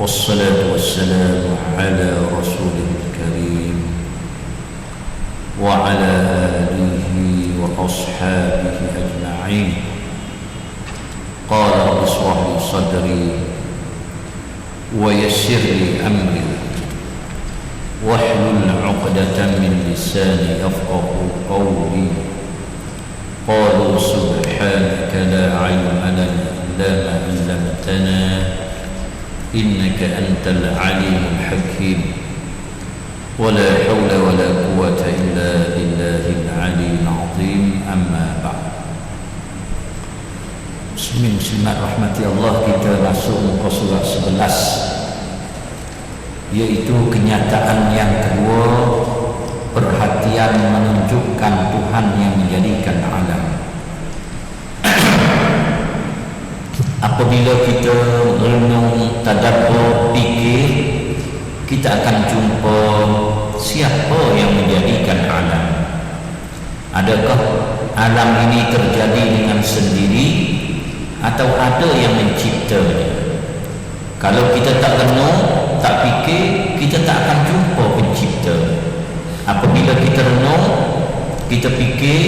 والصلاة والسلام على رسوله الكريم وعلى آله وأصحابه أجمعين. قال رب اشرح لي صدري ويسر لي أمري واحلل عقدة من لساني يفقه قولي. قالوا سبحانك لا علم لنا إلا ما علمتنا إنك أنت العليم الحكيم. ولا حول ولا قوة إلا بالله العلي العظيم. أما بعد. Muslimin muslimat rahmati Allah, kita masuk muka surat 11, yaitu kenyataan yang kedua, perhatian menunjukkan Tuhan yang menjadikan alam. Apabila kita renung, tadabbur, fikir, kita akan jumpa siapa yang menjadikan alam. Adakah alam ini terjadi dengan sendiri atau ada yang menciptanya? Kalau kita tak renung, tak fikir, kita tak akan jumpa pencipta. Apabila kita renung, kita fikir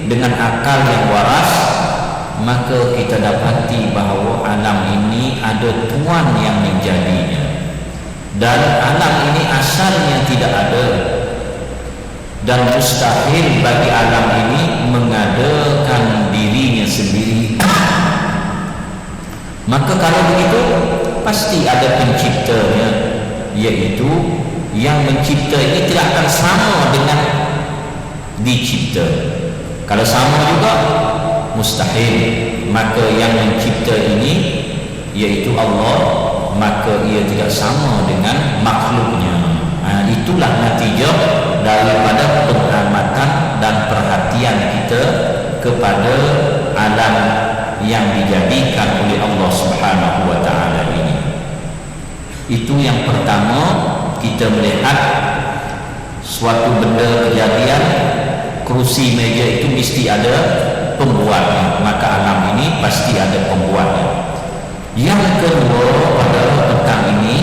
dengan akal yang waras, maka kita dapati bahawa alam ini ada Tuhan yang menjadinya, dan alam ini asalnya tidak ada, dan mustahil bagi alam ini mengadakan dirinya sendiri. Maka kalau begitu, pasti ada penciptanya, iaitu yang mencipta ini tidak akan sama dengan dicipta. Kalau sama juga, mustahil. Maka yang mencipta ini, iaitu Allah, maka ia tidak sama dengan makhluknya. Itulah natijah daripada pengamatan dan perhatian kita kepada alam yang dijadikan oleh Allah Subhanahu wa ta'ala ini. Itu yang pertama, kita melihat suatu benda kejadian, kerusi, meja itu mesti ada pembuatnya, maka alam ini pasti ada pembuatnya. Yang kedua, pada petang ini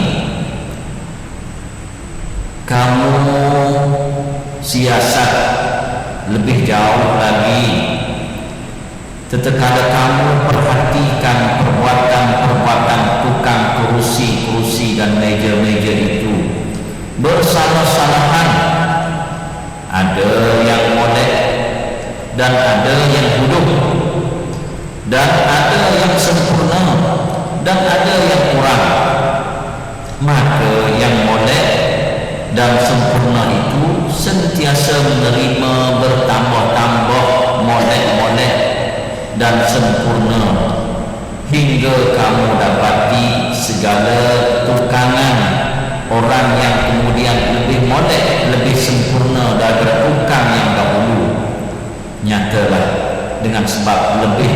kamu siasat lebih jauh lagi. Tatkala kamu perhatikan perbuatan-perbuatan tukang kerusi dan meja-meja itu bersalah-salahan. Ada yang molek dan ada yang bodoh, dan ada yang sempurna dan ada yang kurang. Maka yang molek dan sempurna itu sentiasa menerima bertambah-tambah molek-molek dan sempurna, hingga kamu dapati segala tukangan orang yang kemudian lebih molek, lebih sempurna daripada tukang yang dahulu. Nyatalah dengan sebab lebih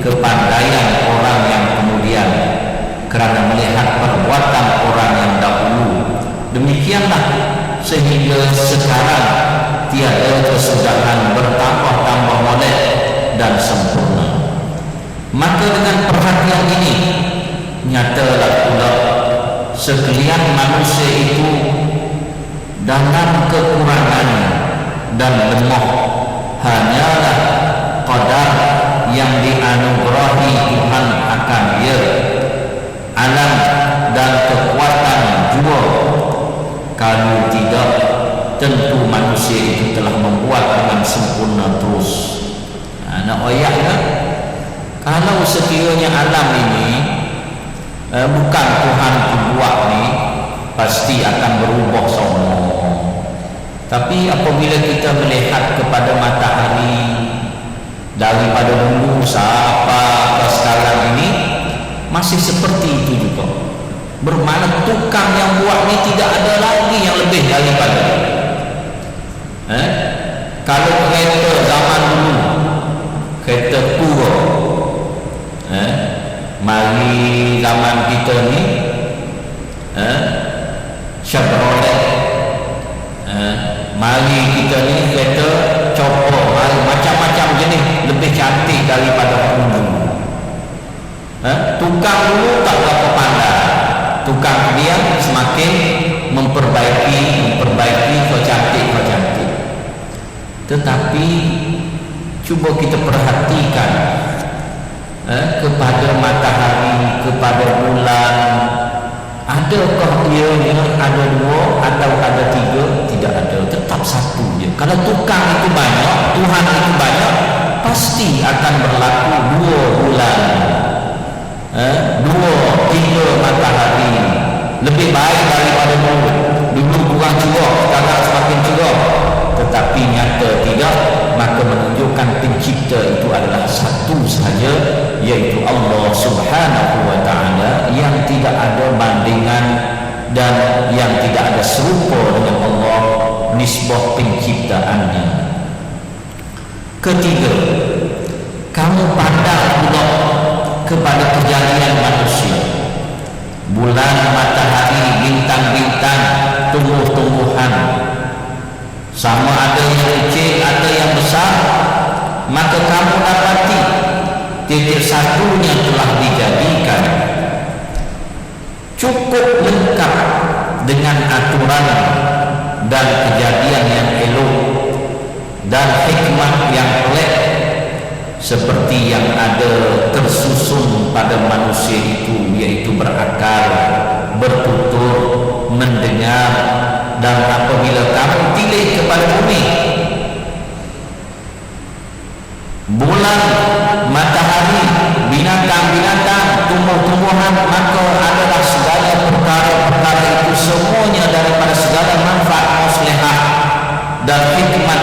kepandaian orang yang kemudian, kerana melihat perbuatan orang yang dahulu, demikianlah sehingga sekarang tiada kesudahan bertambah-tambah molek dan sempurna. Maka dengan perhatian ini, nyatalah pula sekalian manusia itu dalam kekurangan dan lemah hanyalah qadar yang dianugerahi Tuhan akan dia. Alam dan kekuatan jua, kalau tidak, tentu manusia itu telah membuat dengan sempurna terus. Nak ayatnya, kalau sekiranya alam ini bukan Tuhan buat ni, pasti akan berubah semua. Tapi apabila kita melihat kepada matahari daripada dulu sampai sekarang ini, masih seperti itu juga. Bermakna tukang yang buat ni tidak ada lagi yang lebih daripada. Kalau kereta zaman dulu, kereta tua, mari zaman kita ni, Chevrolet, mari kita ni kereta chopper, macam-macam jenis, lebih cantik daripada dulu. Tukang dulu tak berapa pandai, tukang dia semakin memperbaiki kau cantik. Tetapi cuba kita perhatikan kepada matahari, kepada bulan, adakah ianya ada dua atau ada tiga? Tidak ada, tetap satu je. Kalau tukang itu banyak, Tuhan itu banyak, pasti akan berlaku dua bulan, dua, tiga matahari. Lebih baik daripada dulu kurang curah, sekarang semakin curah. Tetapi nyata tidak, maka menunjukkan pencipta itu adalah satu sahaja, yaitu Allah Subhanahu wa ta'ala, yang tidak ada bandingan dan yang tidak ada serupa dengan Allah nisbah penciptaannya. Ketiga, kamu pandang pula kepada kejadian manusia, bulan, matahari, bintang-bintang, tumbuh-tumbuhan, sama ada yang kecil, ada yang besar, maka kamu dapati titik satunya telah dijadikan cukup lengkap dengan aturan dan kejadian yang elok dan hikmah yang pelik, seperti yang ada tersusun pada manusia itu, yaitu berakal, bertutur, mendengar. Dan apabila kamu pilih kepada bumi, bulan, matahari, binatang-binatang, tumbuh-tumbuhan, maka adalah segala perkara-perkara itu semuanya daripada segala manfaat maslihah dan hikmat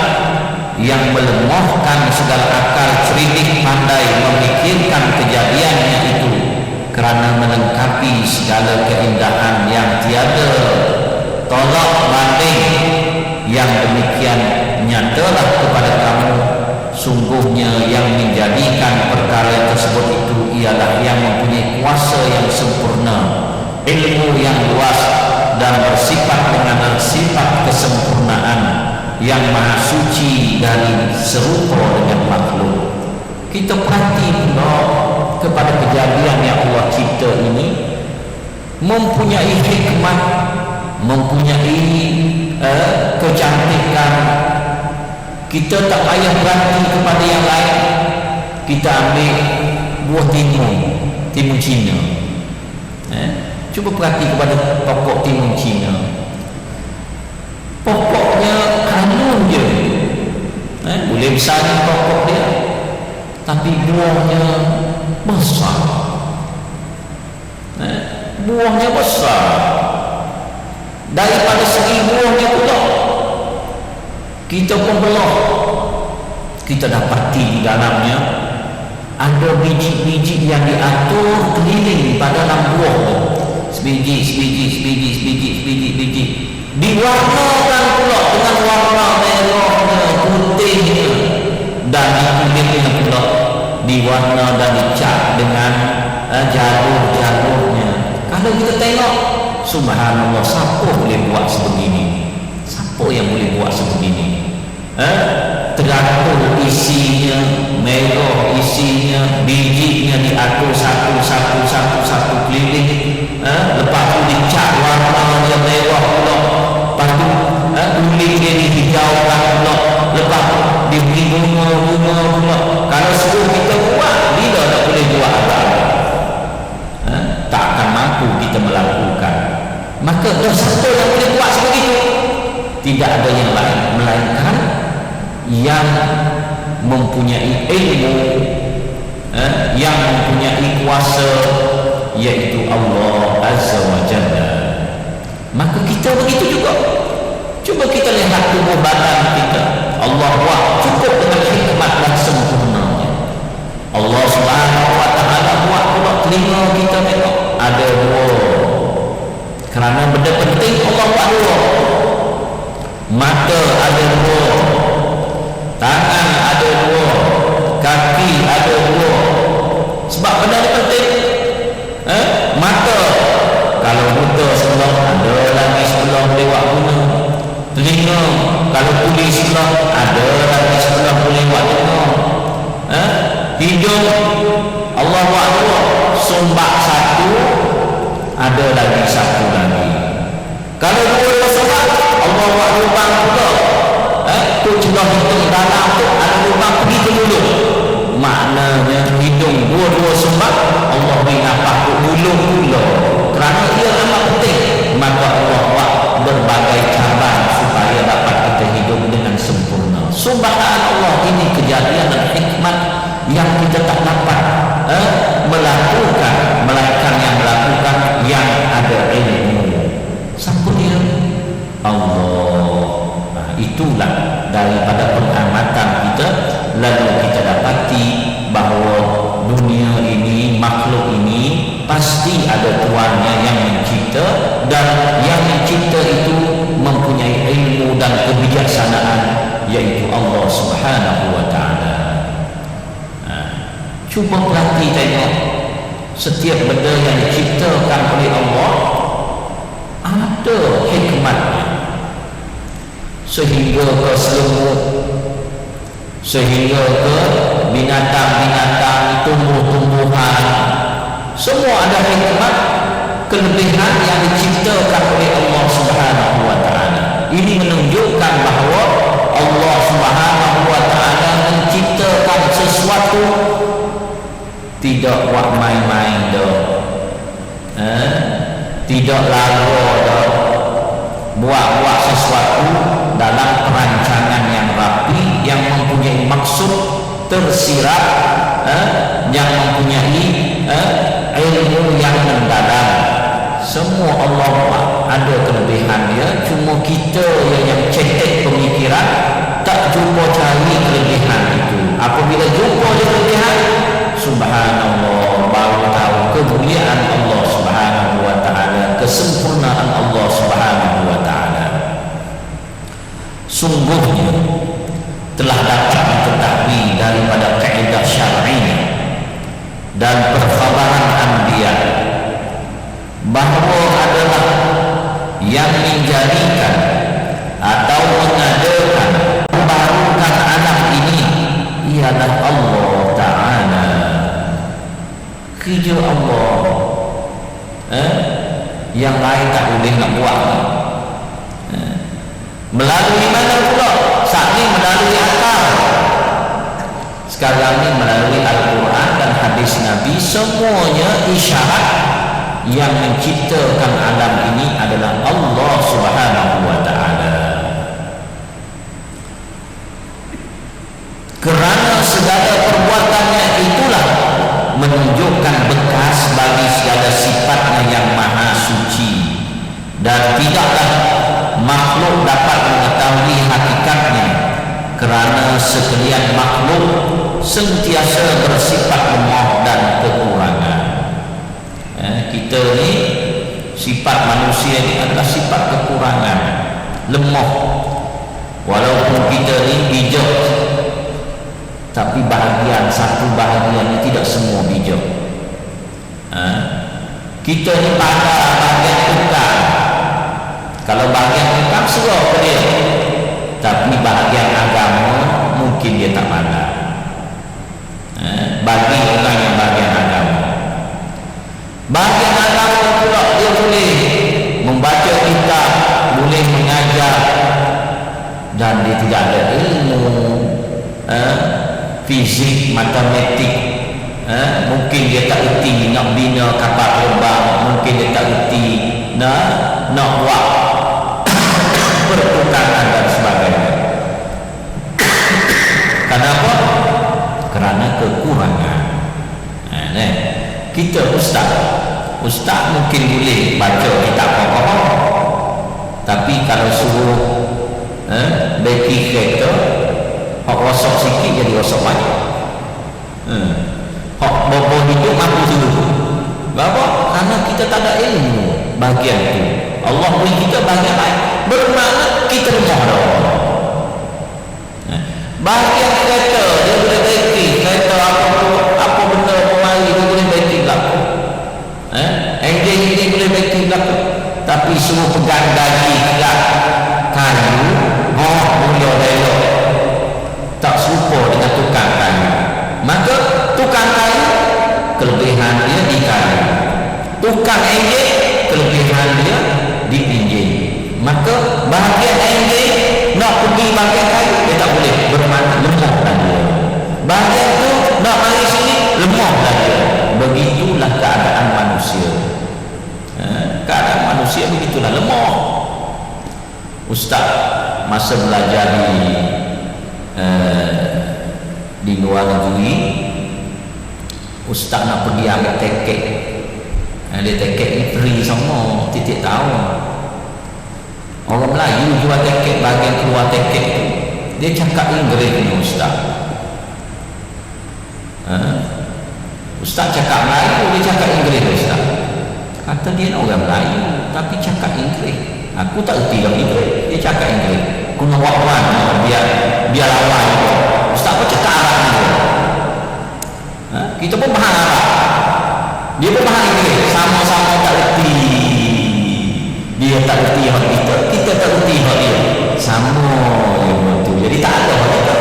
yang melemahkan segala akal cerdik pandai memikirkan kejadiannya itu, kerana melengkapi segala keindahan yang tiada tolak banding. Yang demikian nyatalah kepada kamu, sungguhnya yang menjadikan perkara tersebut itu ialah yang mempunyai kuasa yang sempurna, ilmu yang luas, dan bersifat dengan sifat kesempurnaan, yang maha suci dari serupa dengan makhluk. Kita perhati pula kepada kejadian yang Allah cipta ini, mempunyai hikmah, mempunyai kecantikan. Kita tak payah berhenti kepada yang lain. Kita ambil buah timun Cina. Cuba perhati kepada pokok timun Cina. Pokoknya kanun je, boleh besar pokok dia, tapi buahnya besar. Buahnya besar. Daripada segi buahnya pula, kita pun belah, kita dapati di dalamnya ada biji-biji yang diatur keliling pada dalam buah, sebiji, diwarnakan pula dengan warna merahnya, putihnya, dan kulitnya pula diwarna dan dicat dengan jalur-jalurnya. Kalau kita tengok, subhanallah, siapa boleh buat sebegini? Siapa yang boleh buat sebegini? Teratur isinya, merah isinya, bijinya diatur satu keliling, lepas tu dicat warnanya merah pula, lepas tu kulit dia dihijaukan pula, lepas tu diberi bunga pula. Kalau suruh kita buat, bila tak boleh buat apa? Tak akan mampu kita melakukan. Maka siapa yang boleh buat seperti itu? Tidak ada yang lain melainkan yang mempunyai ilmu, yang mempunyai kuasa, yaitu Allah Azza wa Jalla. Maka kita begitu juga. Coba kita lihat tubuh badan kita, Allah buat cukup dengan hikmat dan sempurnanya. Allah Subhanahu wa ta'ala buat pula telinga kita, tengok ada dua, kerana benda penting Allah buat dua. Mata ada dua, tangan ada dua, kaki ada dua. Sebab benda ni penting. Mata kalau buta sebelah, ada lagi sebelah boleh buat guna. Telinga kalau tuli sebelah, ada lagi sebelah boleh buat dengar. Hidung Allah buat dua, sumbak satu, ada lagi satu lagi. Kalau dua sebab Allah buat lubang pula, tu celah hitung dalam tu ada lubang pergi ke mulut. Maknanya hidung dua-dua sebab Allah beri nafas ke mulut pula. Kerana ia amat penting, maka Allah buat berbagai cara supaya dapat kita hidup dengan sempurna. Subhanallah, ini kejadian dan hikmat yang kita tak dapat melakukan, melainkan yang melakukan yang ada ilmu. Siapa dia? Allah. Nah, itulah daripada pengamatan kita, lalu kita dapati bahawa dunia ini, makhluk ini pasti ada tuannya yang mencipta, dan yang mencipta itu mempunyai ilmu dan kebijaksanaan, yaitu Allah Subhanahu wa ta'ala. Cuba perhati tengok, setiap benda yang diciptakan oleh Allah ada hikmatnya, sehingga ke selimut, sehingga ke binatang-binatang, tumbuh-tumbuhan, semua ada hikmat, kelebihan yang diciptakan oleh Allah Subhanahu wa ta'ala. Ini menunjukkan bahawa Allah Subhanahu wa ta'ala menciptakan sesuatu tidak buat main-main dah, tidak lalu dah, buat sesuatu dalam perancangan yang rapi, yang mempunyai maksud tersirat, yang mempunyai ilmu yang mendalam. Semua Allah buat, ada kelebihan dia, cuma kita yang cetek pemikiran tak jumpa cari kelebihan itu. Apabila jumpa kelebihan, subhanallah, baru tahu kemuliaan Allah Subhanahu wa ta'ala, kesempurnaan Allah Subhanahu wa ta'ala. Sungguhnya telah dapat diketahui daripada kaedah syar'i dan perkhabaran anbiya bahawa adalah yang menjadikan atau mengadakan, membarukan alam ini ialah Allah Ta'ala. Kerja Allah, yang lain tak boleh nak buat. Melalui mana pula? Saat ini melalui akal, sekarang ini melalui Al-Quran dan hadis Nabi. Semuanya isyarat yang menciptakan alam ini adalah Allah Subhanahu wa ta'ala. Kerana segala perbuatannya itulah menunjukkan bekas bagi segala sifatnya yang maha suci, dan tidaklah makhluk dapat mengetahui hakikatnya, kerana sekalian makhluk sentiasa bersifat lemah dan kekurangan. Kita ni, sifat manusia ni adalah sifat kekurangan, lemah. Walaupun kita ni bijak, tapi satu bahagian ni tidak semua bijak. Kita ni pada bahagian tukang. Kalau bahagian tukang serah ke dia, tapi bahagian agama mungkin dia tak pandai. Bagi orang yang bahagian agama, bahagian agama pula dia boleh membaca kitab, boleh mengajar, dan dia tidak ada ilmu fizik, matematik. Mungkin dia tak erti nak bina kapal terbang, mungkin dia tak erti nak buat pertukangan dan sebagainya. Kenapa? Kerana kekurangan. Kita ustaz mungkin boleh baca kitab apa-apa, tapi kalau suruh beki kereta, hak rosak sikit jadi rosak banyak. Hak bobo hidup mampu seluruh. Kenapa? Kerana kita tak ada ilmu bahagian itu. Allah beri kita bahagian lain, bermakna kita lemah dah. Bahagian kereta dia boleh beki, kereta apa benda pemari dia boleh beki belakang, enjin ini boleh beki belakang, tapi suruh pegang gaji kelak kayu, mulia elok, tak serupa dengan tukang kayu. Maka tukang kayu kelebihan dia di kayu, tukang enjin kelebihan dia dipinjam. Maka bahagian enggik nak pergi bahagian kayu dia tak boleh, bermakna lemahlah dia. Bahagian tu nak mari sini, lemahlah dia. Begitulah keadaan manusia. Keadaan manusia begitulah, lemah. Ustaz masa belajar di luar negeri, ustaz nak pergi ambil tiket. Dia tiket ni free semua, titik tahu. Orang Melayu jual tiket, bagian keluar tiket tu dia cakap Inggeris ni ustaz. Ustaz cakap Melayu, dia cakap Inggeris ustaz. Kata dia orang Melayu tapi cakap Inggeris. Aku tak erti dalam Inggeris, dia cakap Inggeris. Kena wawan biar lawan. Ustaz pun cakap Arab ni. Kita pun faham Arab, dia pun faham Inggeris, sama-sama tak erti. Dia tak erti hak kita tak erti hak dia. Sama tu. Jadi tak ada hak kita.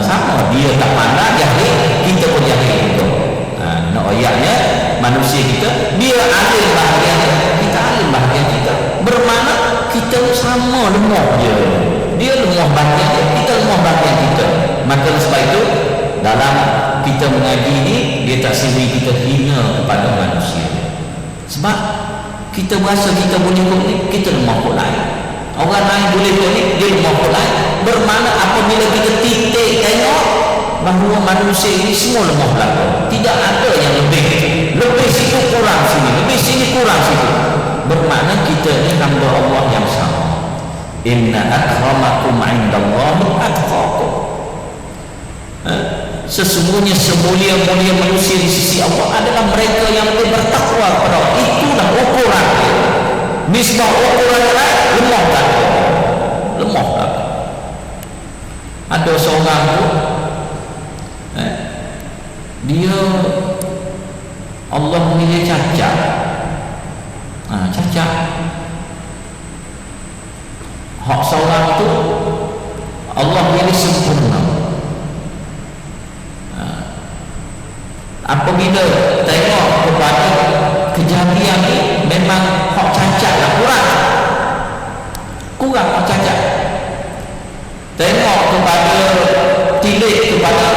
Sama, dia tak pandai jahil, kita pun jahil itu. Nak ayatnya manusia kita, dia alim bahagian kita, alim bahagian kita. Bermakna kita sama lemah je. Dia lemah bahagian dia, kita lemah bahagian kita. Maka sebab itu dalam kita mengaji ni, dia tak sini kita hina kepada manusia. Sebab kita berasa kita boleh buat ni, kita lemah pun lain. Orang lain boleh buat ni, dia lemah pun lain. Bermakna apabila kita titik tengok bahawa manusia ini semua lemah belakang, tidak ada yang lebih situ kurang sini, lebih sini kurang situ. Bermakna kita ni hamba Allah yang sama. Inna akramakum indallahi atqakum. Sesungguhnya semulia-mulia manusia di sisi Allah adalah mereka yang lebih bertakwa kepada Allah. Itulah ukuran. Misbah ukuran lain, lemah tak? Lemah tak? Ada seorang tu, dia Allah memilih cacat. Cacat. Hak seorang tu Allah memilih sempurna. Apabila tengok kepada kejadian ni, memang hak cacat lah, kurang hak cacat. Tengok kepada tilik kepada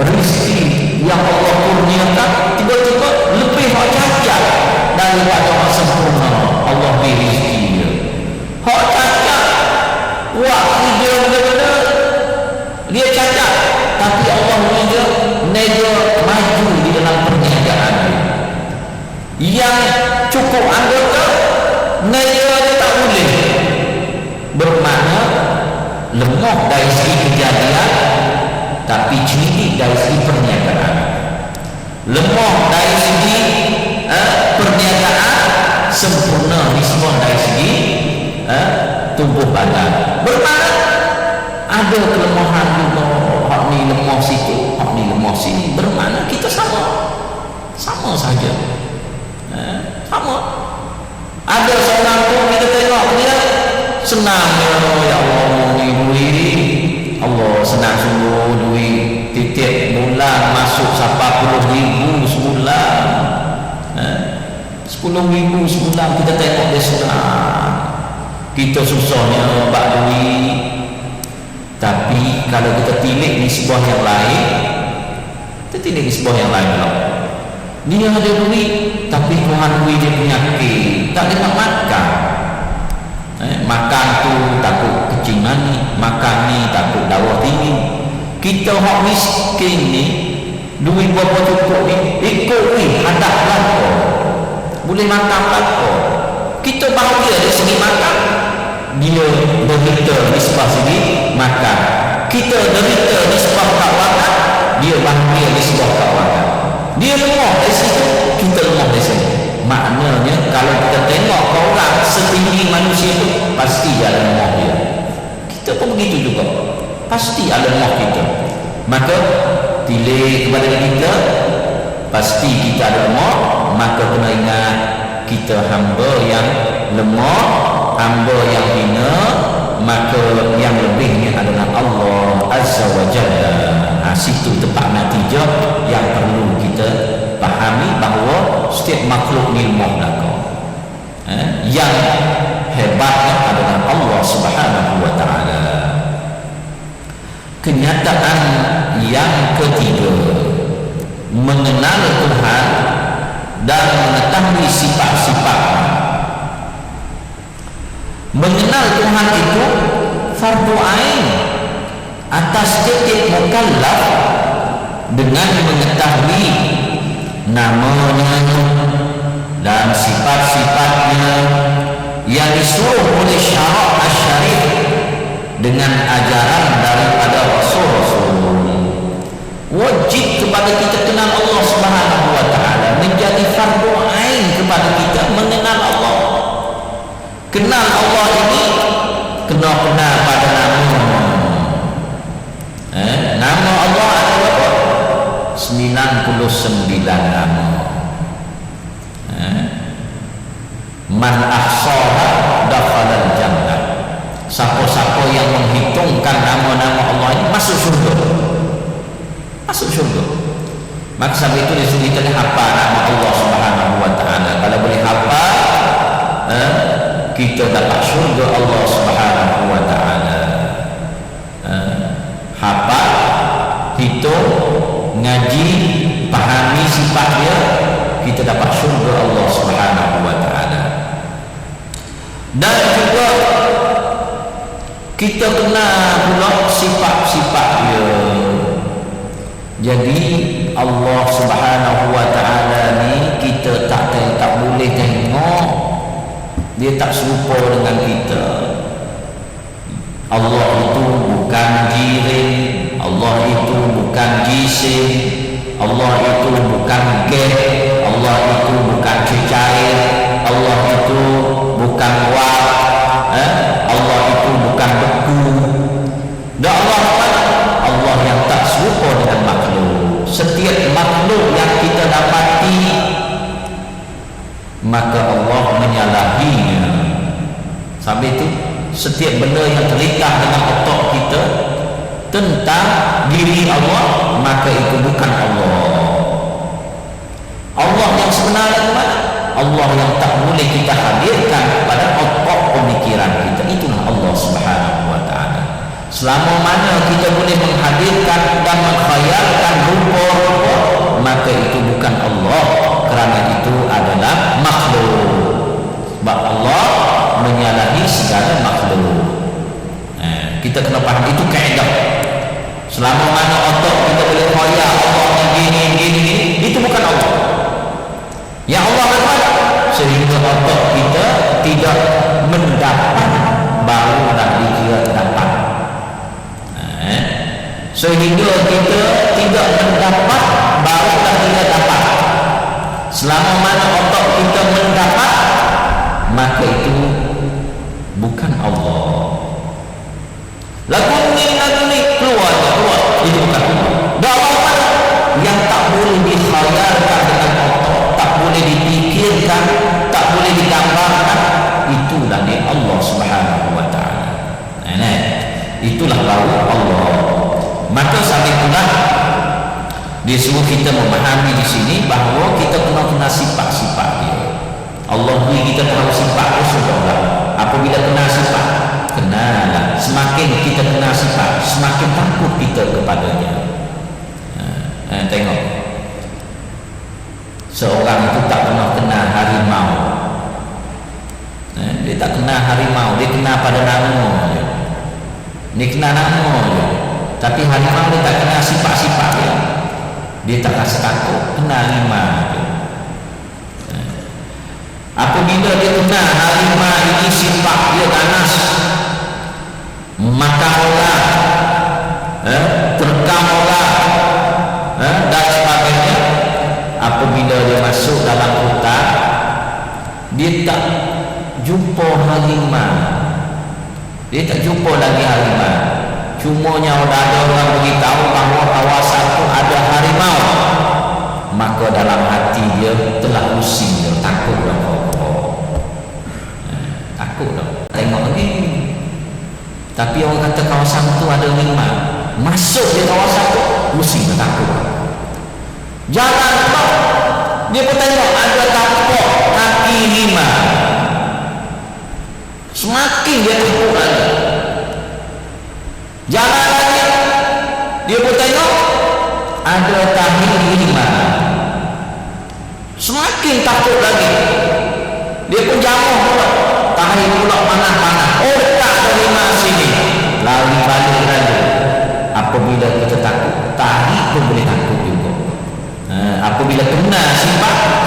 rezeki yang Allah kurniakan, tiba-tiba lebih hak cacat daripada hak sempurna. Allah beri rezeki dia. Hak cacat, waktu dia benar-benar dia cacat, tapi Allah punya nega maju di dalam perniagaan dia. Yang cukup anggota, nega dia tak boleh. Bermakna lemah dari segi kejadian, tapi cerdik dari segi perniagaan. Lemah dari segi perniagaan, sempurna nisbah dari segi tubuh badan. Bermakna ada kelemahan juga. Hak ni lemah situ, hak ni lemah sini. Bermakna kita sama saja. Sama. Ada seorang tu kita tengok dia senang, ya Allah ni duit, Allah senang sungguh duit, titik bulan masuk 40,000 sebulan, 10,000 sebulan. Kita tengok dia senang, kita susahnya bak duit. Tapi kalau kita tilik nisbah yang lain, kita tilik nisbah yang lain pula. Dia ada duit, tapi Tuhan duit dia penyakit, tak boleh nak makan. Makan tu takut kecingan ni, makan ni takut darah tinggi. Kita hak miskin ni, duit berapa cukup ni, ikut ni hadap belakang, boleh makan belakang. Kita bahagia dari segi makan, dia derita nisbah segi makan. Kita derita nisbah kawakan, dia bahagia nisbah kawakan. Dia lemah dari situ, kita lemah dari sini. Maknanya kalau kita tengok orang setinggi manusia itu, pasti ada lemah dia. Kita pun begitu juga, pasti ada lemah kita. Maka tilik kepada kita, pasti kita ada lemah. Maka kena ingat, kita hamba yang lemah, hamba yang hina. Maka yang lebihnya adalah Allah Azza wa Jalla. Situ tempat natijah yang perlu kita pahami, bahawa setiap makhluk ni lemah belakang. Yang hebatnya adalah Allah Subhanahu wa ta'ala. Kenyataan yang ketiga, mengenal Tuhan dan mengetahui sifat-sifat. Mengenal Tuhan itu fardu ain atas setiap mukallaf dengan mengetahui namanya dan sifat-sifatnya yang disuruh oleh syarak asy-syar'i dengan ajaran daripada Rasul-Rasul. Wajib kepada kita kenal Allah Subhanahu wa ta'ala, menjadi fardu ain kepada kita mengenal Allah. Kenal Allah ini kena kenal pada nama. Nama Allah ada berapa? 99 nama. Man ahsaha dakhalal jannah. Siapa-siapa yang menghitungkan nama-nama Allah ini masuk syurga. Masuk syurga. Maka sebab itu disuruh kita hafal nama Allah Subhanahu wa ta'ala. Kalau boleh hafal, kita dapat syurga Allah Subhanahu wa ta'ala. Hafal, hitung, ngaji, pahami sifat dia, kita dapat syurga Allah Subhanahu wa ta'ala. Dan juga kita kenal pula sifat-sifat dia. Jadi Allah Subhanahu wa ta'ala ni kita tak boleh tengok dia tak serupa dengan kita. Allah itu bukan jirim, Allah itu bukan jisim, Allah itu bukan geh, Allah itu bukan cecair, Allah itu bukan wak, Allah itu bukan beku. Dan Allah yang tak serupa dengan makhluk. Setiap makhluk yang kita dapati, maka Allah menyalahinya. Sampai itu setiap benda yang terlintas dengan otak kita tentang diri Allah, maka itu bukan Allah. Allah yang sebenarnya mana? Allah yang tak boleh kita hadirkan pada otak pemikiran kita. Itulah Allah Subhanahu wa ta'ala. Selama mana kita boleh menghadirkan dan mengkhayalkan rupa-rupa, maka itu bukan Allah, kerana itu adalah makhluk. Sebab Allah menyalahi segala makhluk. Kita kena faham itu kaedah. Selama mana otak kita boleh khayal Allah gini, itu bukan Allah. Yang Allah berkata, sehingga otak kita tidak mendapat, barulah dikira dapat. Sehingga kita tidak mendapat, barulah dia dapat. Selama mana otak kita mendapat, maka itu bukan Allah. Lagu ni keluar, itu bukan Allah. Dakwah yang tak boleh dikhayalkan dengan otak, tak boleh dipikirkan, tak boleh digambarkan, itulah dia Allah Subhanahu wa ta'ala. Itulah baru Allah. Maka sampai itulah disuruh kita memahami di sini bahawa kita kena sifat-sifat dia. Allah beri kita tahu sifat dia sudah. Apabila kenal sifat, kenal. Semakin kita kenal sifat, semakin takut kita kepadanya. Tengok, seorang itu tak pernah kenal harimau. Dia tak kenal harimau, dia kenal pada nama dia. Dia kenal nama dia, tapi harimau dia tak kenal sifat-sifat dia. Dia tak rasa takut, kenal harimau dia. Apabila dia kenal harimau ini sifat dia ganas, makan orang, terkam orang, dan sebagainya. Apabila dia masuk dalam hutan, dia tak jumpa harimau, dia tak jumpa lagi harimau. Cumanya ada orang beritahu bahawa kawasan itu ada harimau, maka dalam hati dia telah pusing, dia takut dah. Takut dah. Tengok lagi. Tapi orang kata kawasan itu ada harimau, masuk di kawasan itu pusing, dia takut. Jangan kau, dia pun tengok ada tapak kaki harimau. semakin dia takut lagi. Jalan lagi, dia pun tengok ada tahi 5, semakin takut lagi. Dia pun jamuh pula, tahi pula panah-panah. Oh, dekat ada 5 sini, lari balik lagi. Apabila kita takut, tahi pun boleh takut juga. Apabila kena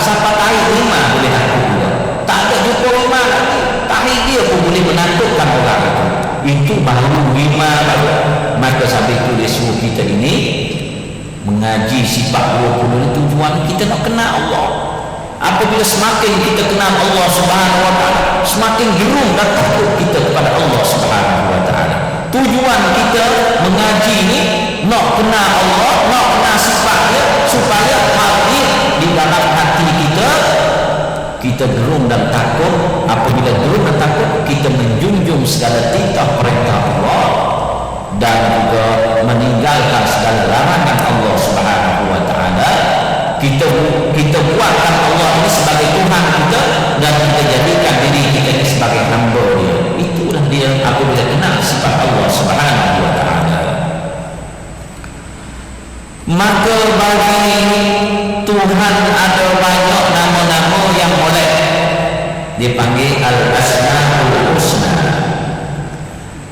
siapa tahi 5 boleh takut juga. Tak ada jumpa 5 lagi, tahi dia pun boleh menakutkan orang itu. Itu baru 5 baru. Maka sampai itu dia suruh kita ini mengaji sifat 20 ini. Tujuan kita nak kenal Allah. Apabila semakin kita kenal Allah Subhanahu wa ta'ala, semakin gerung dan takut kita kepada Allah Subhanahu wa ta'ala. Tujuan kita mengaji ini nak kenal Allah, nak kenal sifatnya, supaya hati di dalam hati kita gerung dan takut. Apabila gerung dan takut, kita menjunjung segala titah perintah Allah dan juga meninggalkan segala larangan Allah Subhanahu wa ta'ala. Kita buatkan Allah ini sebagai Tuhan kita, dan kita jadikan diri kita ini sebagai hamba dia. Itulah dia apabila kenal sifat Allah Subhanahu wa ta'ala. Maka bagi Tuhan ada banyak nama-nama yang boleh dipanggil Al-Asmaul Husna,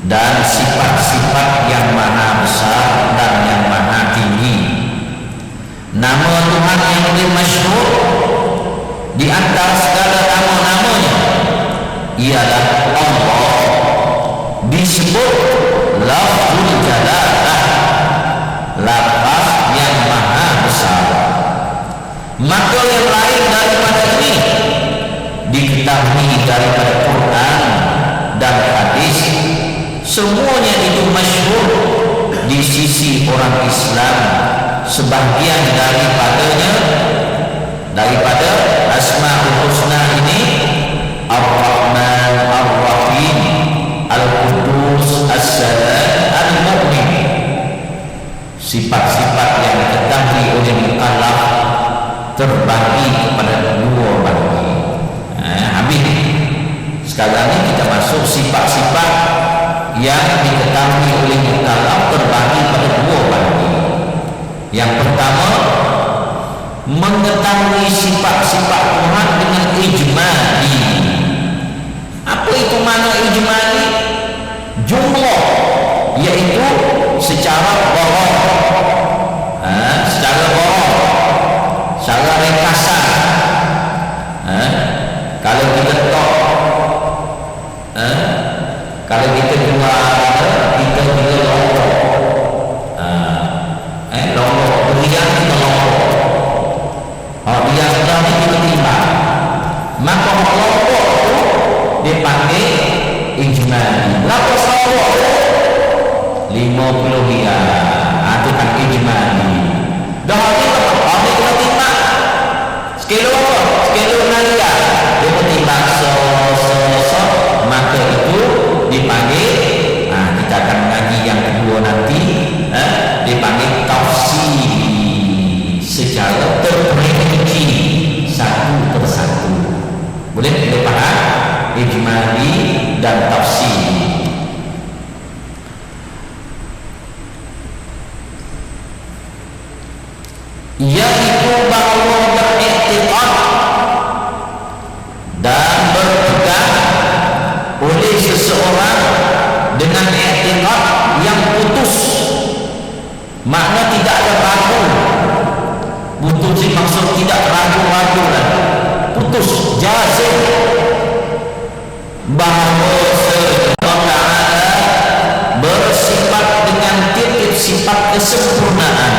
dan sifat-sifat yang maha besar dan yang maha tinggi. Nama Tuhan yang lebih masyhur di antara segala nama-namanya ialah Allah, disebut Lafzul Jalalah, lafaz yang maha besar. Maka yang lain daripada ini diketahui daripada Quran dan hadis, semuanya itu masyhur di sisi orang Islam. Sebahagian daripada Asmaul Husna ini, Ar-Rahman, Ar-Rahim, Al-Qudus, As-Salam, Al-Mu'min, sifat-sifat yang diketahui oleh mukallaf terbagi kepada 2 bagi. Habis. Sekarang ini kita masuk sifat-sifat yang diketahui oleh mukallaf terbagi pada 2 bagi. Yang pertama, mengetahui sifat-sifat Tuhan dengan ijmali. Apa itu makna ijmali? Jumlah, iaitu secara borong, secara ringkasan. Kalau kita kalau kita jual, kita lombok, lombok berian, kita lombok. Dia sudah kita timbang, maka lombok itu dipanggil ijmali. Berapa lombok? 50 riyal. Itu kan ijmali. Dah kita timbang sekilo naria, dia bertimbang maka itu dipanggil, kita akan mengaji yang kedua nanti, dipanggil tafsir secara terperinci satu persatu. Boleh kita faham ijmali dan tafsir. Yaitu bahwa beriktikad dan berpegang oleh seseorang dengan iktikad yang putus, makna tidak ada ragu. Putus ini maksud tidak ragu-ragu lagi, putus, jazim, bahawa Allah bersifat dengan titik sifat kesempurnaan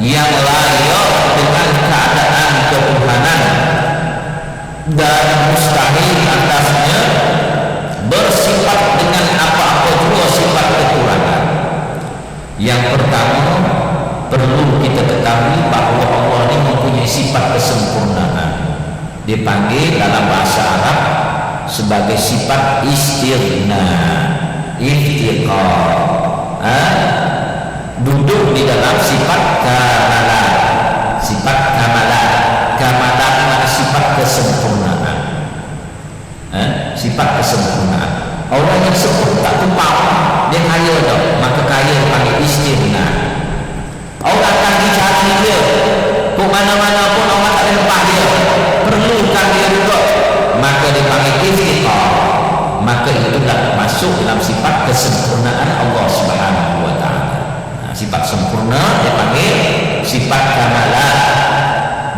yang layak dengan keadaan ketuhanan, dan mustahil atasnya bersifat dengan apa-apa juga sifat kekurangan. Yang pertama, perlu kita ketahui bahawa Allah ini mempunyai sifat kesempurnaan. Dipanggil dalam bahasa Arab sebagai sifat istirna, iftiqar, duduk di dalam sifat kamalan. Sifat kamalan adalah sifat kesempurnaan. sifat kesempurnaan. Orang yang sempurna tak tumpah, dia kaya dah, maka kaya dipanggil istighna. Orang akan dicari dia, ke mana-mana pun orang tak ada tempat dia, perlukan dia juga, maka dipanggil iftiqar. Maka itulah masuk dalam sifat kesempurnaan Allah Subhanahu wa taala. Sifat sempurna dia panggil sifat kamalat.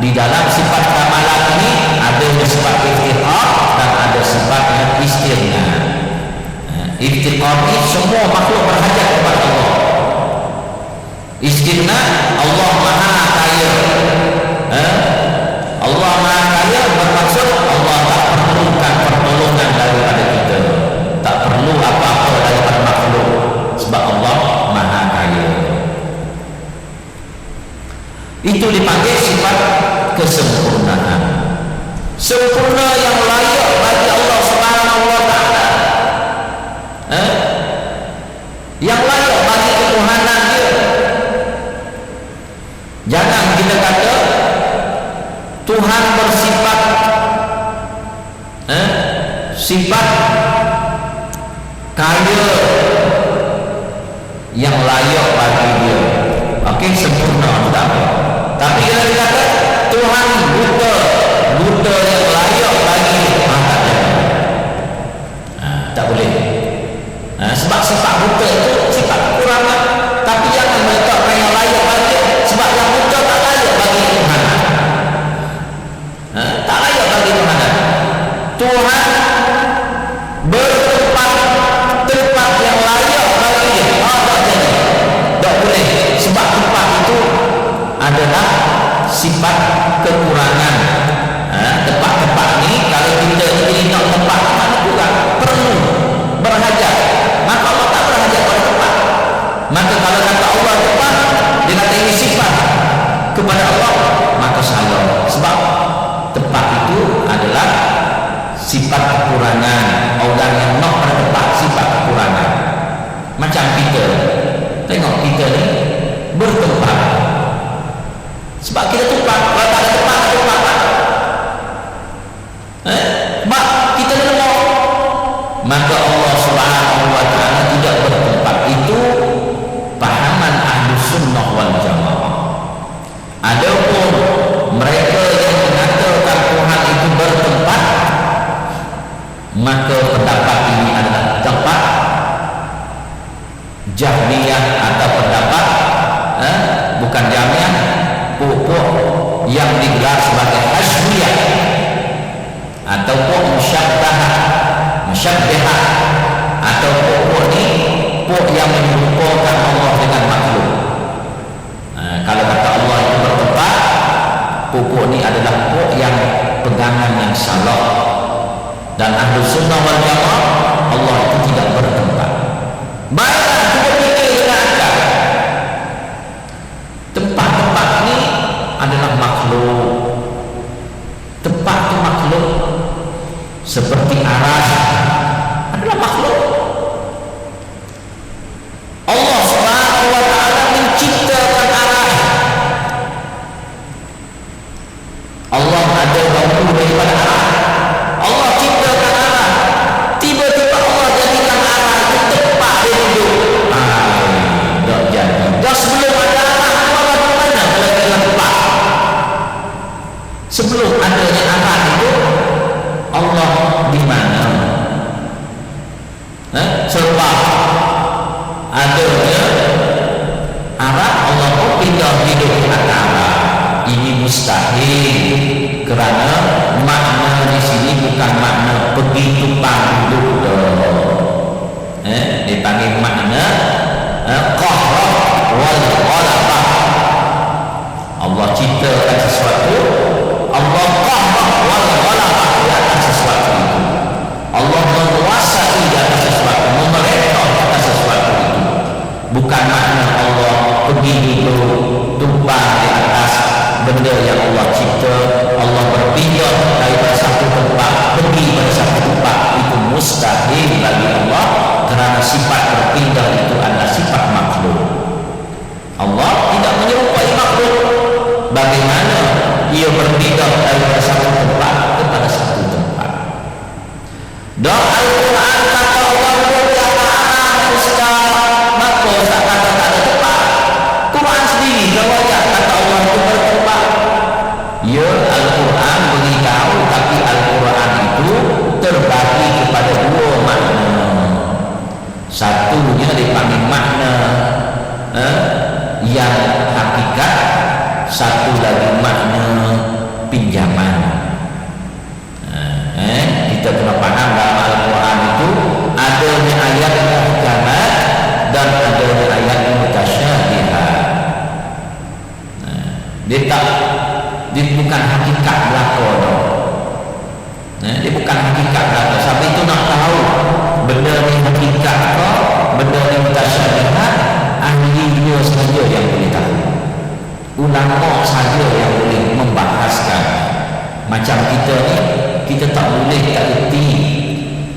Di dalam sifat kamalat ini ada sifat iftiqar dan ada sifatnya istighna. Iftiqar ini semua makhluk berhajat kepada Allah. Istighna, Allah Maha Kaya. Allah Maha Kaya bermaksud Allah tak perlukan pertolongan daripada kita, tak perlu apa-apa daripada makhluk, sebab Allah Maha Kaya. Itu dipanggil sifat kesempurnaan. Sempurna yang layak bagi Allah Subhanahu wa taala. Yang layak bagi ketuhanan dia. Jangan kita kata Tuhan bersifat sifat kaya yang layak bagi dia. Okey, sempurna tak apa. Tapi kalau kita kata Tuhan buta yang layak bagi dia, tak boleh. Sebab sifat buta itu sifat kekurangan. Tapi jangan meletakkan yang layak bagi dia, sebab yang buta tak layak bagi Tuhan. Tak layak bagi Tuhan. Tuhan bertempat yang layak bagi dia. Tak jadi. Tak boleh. Sebab tempat itu adalah sifat kekurangan. Tempat-tempat ni kalau kita ini nak tempat mana juga perlu berhajat, maka Allah tak berhajat pada tempat. Maka kalau kata Allah tempat, dia kata ini sifat kepada Allah, maka salah. Sebab tempat itu adalah sifat kekurangan. Orang yang nak pada tempat sifat kekurangan. Macam kita, tengok kita ni bertempat. Sebab kita tempat, kalau tak ada tempat, ada tempat. Sebab kita ni lemah, maka Allah Subhanahu wa taala tidak bertempat. Itu pahaman ahli sunnah wal jamaah. Adapun mereka yang mengatakan Tuhan itu bertempat, maka pendapat ini adalah tempat Jahmiyah atau pendapat bukan Jahmiyah, pokok yang digelar sebagai Hashmiyah ataupun musyabbihah, atau pokok ni pokok yang menyerupakan Allah dengan makhluk. Kalau kata Allah itu bertempat, pokok ni adalah pokok yang pegangan yang salah. Dan ahli sunnah wal jamaah, Allah itu tidak bertempat. Baiklah, kita fikir dengan akal. Tempat-tempat ini adalah makhluk. Tempat itu makhluk. Seperti aras adalah makhluk. Allah Subhanahu wa taala menciptakan aras. Allah ada bau daripada aras. Allah ciptakan aras. Tiba-tiba Allah jadikan aras itu tempat dia duduk. Tak jadi. Dah sebelum ada aras, Allah di mana kalau dalam tempat? Sebelum adanya aras itu, Allah di mana? Sebab adanya aras, Allah pun pindah hidup di antara. Ini mustahil, kerana makna di sini bukan makna pergi tumpang duduk. Dipanggil makna qahrah wal ghalabah. Allah ciptakan sesuatu, Allah qahrah wal ghalabah di atas sesuatu itu. Allah menguasai di atas sesuatu, memerintah di atas sesuatu itu. Bukan makna Allah pergi duduk tumpang di atas benda yang Allah cipta. Allah berpindah daripada satu tempat pergi pada satu tempat, itu mustahil bagi Allah, kerana sifat berpindah itu adalah sifat makhluk. Allah tidak menyerupai makhluk. Bagaimana ia berpindah daripada satu tempat kepada satu tempat? Dan hakikat kata. Sampai itu nak tahu benda ni hakikat ke, benda ni mutasyabihat, ahli dia saja yang boleh tahu. Ulama saja yang boleh membahaskan. Macam kita ni, kita tak boleh tak erti.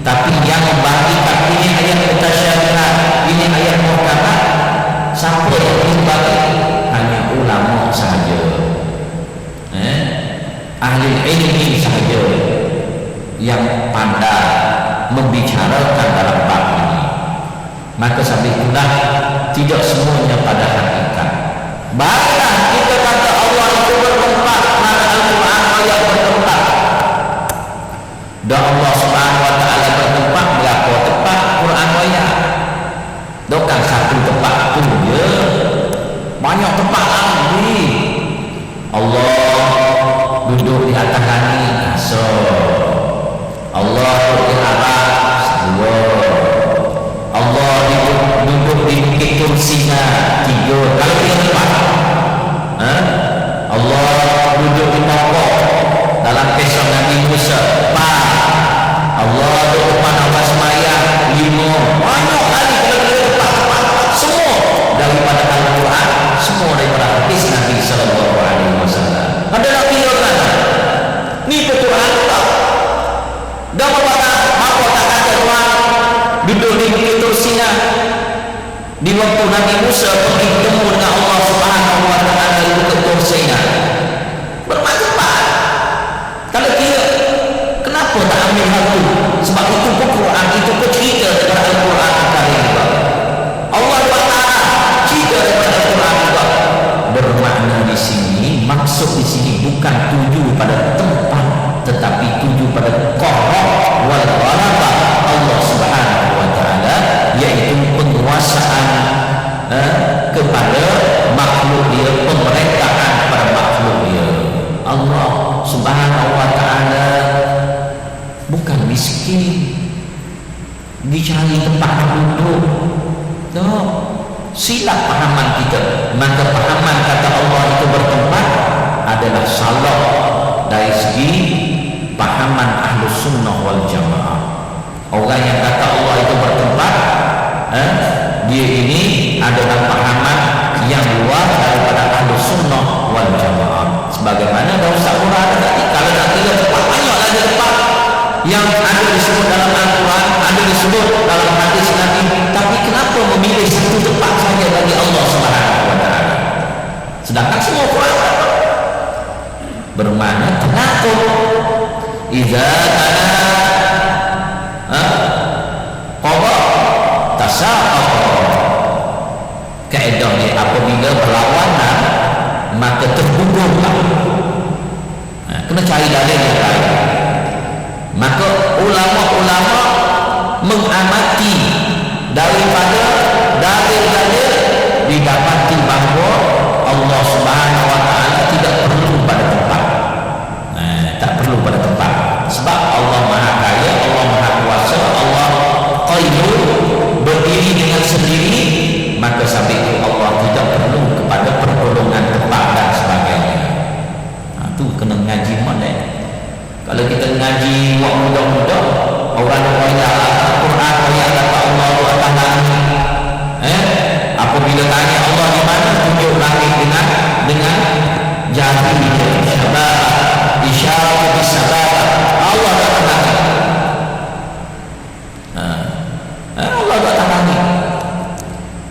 Tapi yang membagikan ini ayat mutasyabihat, ini ayat muhkamat, siapa yang boleh bagi? Hanya ulama sahaja, ahli ilmi sahaja yang pandai membicarakan dalam bab ini. Maka sampai itulah tidak semuanya pada hakikat. Baiklah kita kata Allah itu bertempat, mana Al-Quran ayat bertempat. Dan Allah Subhanahu Wa Taala bertempat berapa tempat Quran ayat? Bukan satu tempat tu je, banyak tempat lagi. Allah duduk di atas langit, so Allah duduk di atas dua. Allah duduk di bukit Tursina, tiga. Kalau dia tempat, Allah duduk di pokok dalam kisah Nabi Musa, empat. Allah duduk depan Allah semayang, lima. Banyak lagi kalau dia tempat semua daripada Al-Quran, semua daripada hadis Nabi Sallallahu Alaihi Wasallam. Ada nak tinggal mana? Ni Quran tak? Dah apa tak kata Tuhan duduk di bukit Tursina di waktu Nabi Musa pergi bertemu dengan Allah Subhanahu Wa Taala di bukit Tursina. Bermacam-macam. Kalau kira, kenapa tak ambil hal itu? Sebab itu pun Quran, itu pun cerita daripada Al-Quran Al-Karim juga. Allah Taala cerita daripada Al-Quran juga. Bermakna di sini, maksud di sini bukan tuju pada tempat, tetapi tuju pada qahar wal ghalabah Allah Subhanahu Wa Taala, yaitu penguasaan kepada makhluk dia, pemerintahan kepada makhluk dia. Allah Subhanahu Wa Taala bukan miskin dicari tempat duduk. No, silap pahaman kita. Maka pahaman kata Allah itu bertempat adalah salah dari segi pahaman Ahlus Sunnah wal Jamaah. Orang yang kata Allah itu bertempat, dia ini adalah pahaman yang luar daripada Ahlus Sunnah wal Jamaah. Sebagaimana dah Ustaz Murad ada tadi, kalau nak tiga tempat, banyak lagi tempat yang ada disebut dalam Al-Quran, ada disebut dalam hadis Nabi. Tapi kenapa memilih satu tempat saja bagi Allah Subhanahu Wa Taala? Sedangkan semua Quran bermakna tenakut. Iza kana qada tasaqqa. Kaedah dia apabila berlawanan maka tergugurlah. Kena cari dalil yang lain. Maka ulama-ulama mengamati daripada dalil-dalil, didapati bahawa Allah Subhanahu Wa Taala tidak perlu pada tempat. Tak perlu pada tempat. Sebab Allah Maha Kaya, Allah Maha Kuasa, Allah Qayyum, berdiri dengan sendiri. Maka sampai itu Allah tidak perlu kepada pertolongan tempat dan sebagainya. Itu kena ngaji mana? Kalau kita ngaji waktu muda-muda, orang-orang yang Al-Quran ayat kata Allah di atas langit. Apabila tanya Allah di mana, tunjuk langit dengan jari syabab, isyarat bisabab. Allah di atas langit. Allah di atas langit.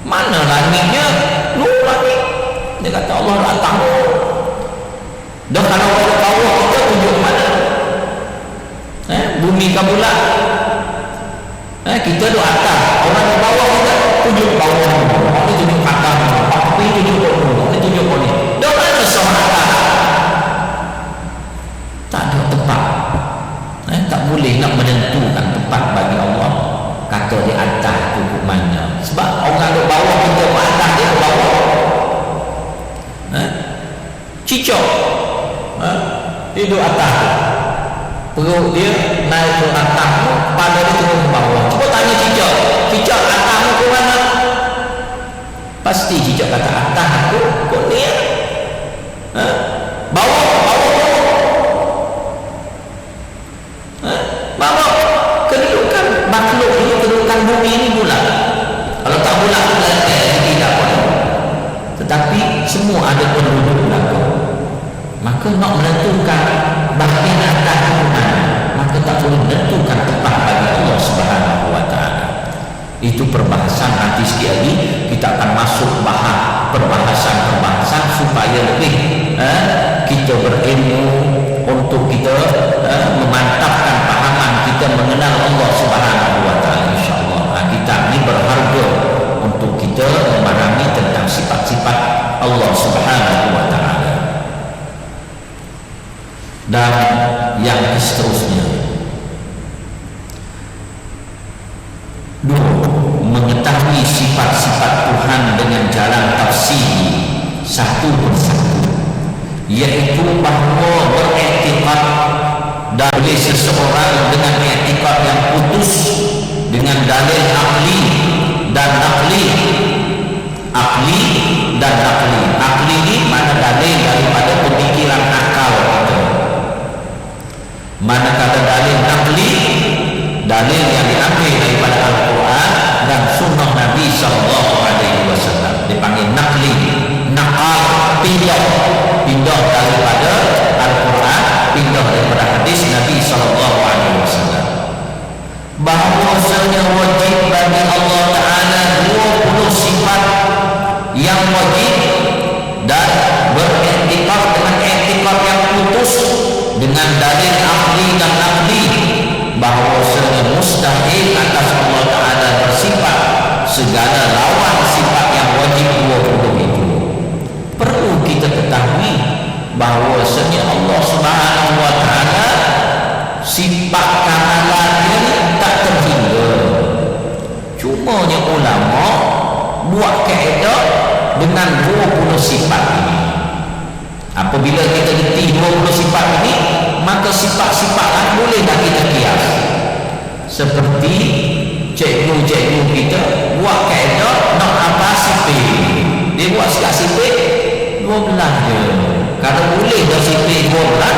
Mana langitnya? Luar langit. Dia kata Allah di atas. Dan kalau ada bawah kita tunjuk mana? Bumi ke bulat? Kita di atas, orang di bawah kita tunjuk bawah. Orang ni tunjuk atas, orang ni tunjuk bawah, orang ni tunjuk bawah ni. Dia mana seorang atas? Tak ada tempat. Tak boleh nak menentukan tempat bagi Allah. Kata di atas tu mana? Sebab orang di bawah kita ke atas, dia ke bawah. Cicak, dia di atas. Perut dia naik ke atas, kepala dia turun ke bawah. Cuba tanya cicak, cicak atasmu ke mana? Pasti cicak kata atas aku kok ni ya? Bawah, bawah, bawah. Bawah bumi ini bulat. Kalau tak bulat tidak boleh. Tetapi semua ada penduduk belakang. Maka nak menentukan bahagian atas itu mana, maka tak boleh menentukan tempat bagi Allah Subhanahu wa taala. Itu perbahasan. Nanti sikit lagi kita akan masuk perbahasan supaya lebih kita berilmu untuk kita memantapkan pahaman kita mengenal Allah Subhanahu wa taala, insyaallah. Kitab ini berharga untuk kita memahami tentang sifat-sifat Allah Subhanahu wa taala. Dan yang seterusnya, mengetahui sifat-sifat Tuhan dengan jalan tafsir satu persatu, yaitu bahawa beriktikad dari seseorang dengan iktikad yang putus dengan dalil akli dan nakli. Akli ini mana dalil daripada pemikiran akal kita, manakala dalil nakli, dalil yang diambil daripada Al-Quran dan sunnah Nabi SAW. Dipanggil nakli, nakal, pindah daripada Al-Quran, pindah daripada hadis Nabi SAW. Bahawasanya wajib bagi Allah Ta'ala 20 sifat yang wajib, dan beriktikad dengan iktikad yang putus dengan dalil akli dan nakli, bahawasanya mustahil atas Allah Ta'ala bersifat segala lawan sifat yang wajib 20 itu. Perlu kita ketahui bahawasanya Allah Subhanahu wa Ta'ala sifat kamalannya tak terhingga. Cumanya ulama buat kaedah dengan 20 sifat ini. Apabila kita letih 20 sifat ini, maka sifat-sifat lain boleh tak kita kias. Seperti cikgu-cikgu kita buat kaedah nak apa sifat, dia buat sekat sifat 12 je. Kalau boleh dah sifat 12,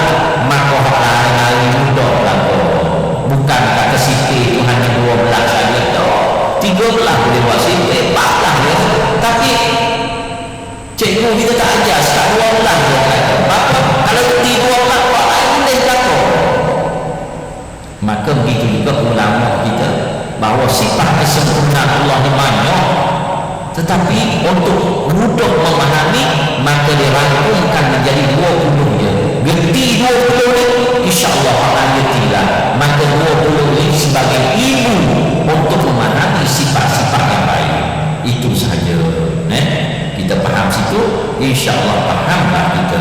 maka hari-hari mudah lah. Bukan kata sifat itu hanya 12 saja tau, 13 boleh buat sifat, 14 je. Tapi cikgu kita tak ajar sekat 12 je. Kalau letih 12 buat lain takut. Maka begitu juga ulama kita, bahawa sifat kesempurnaan Allah ni banyak, tetapi untuk mudah memahami maka dirangkumkan menjadi 20 je. Gerti 20 ni, insyaAllah akan gertilah. Maka 20 ni sebagai ilmu untuk memahami sifat-sifat yang baik. Itu sahaja. Kita faham situ, insyaAllah fahamlah kita.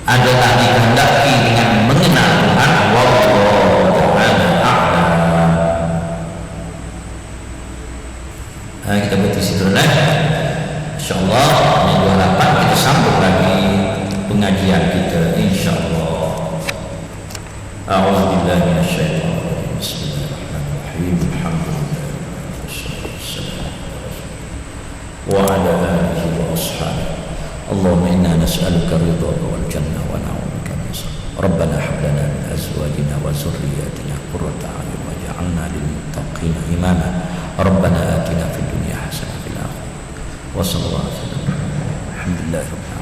Adalah dikehendaki dengan mengenal Tuhan. Wallahu ta'ala a'lam. Kita berhenti situ lah. InsyaAllah minggu hadapan kita sambung lagi pengajian kita, insyaAllah. A'udzubillahi minasyaitonir rajim. Bismillahirrahmanirrahim. Alhamdulillah wa ala alihi wa ashabihi. Allahumma inna nas'aluka ridhaka wal jannah wa na'udzubika min sakhatik. Rabbana hab lana min azwajina wa dhurriyyatina qurrata a'yun waj'alna lil muttaqina imama. Rabbana atina fid dunya hasanah wa fil akhirati hasanah. Alhamdulillah.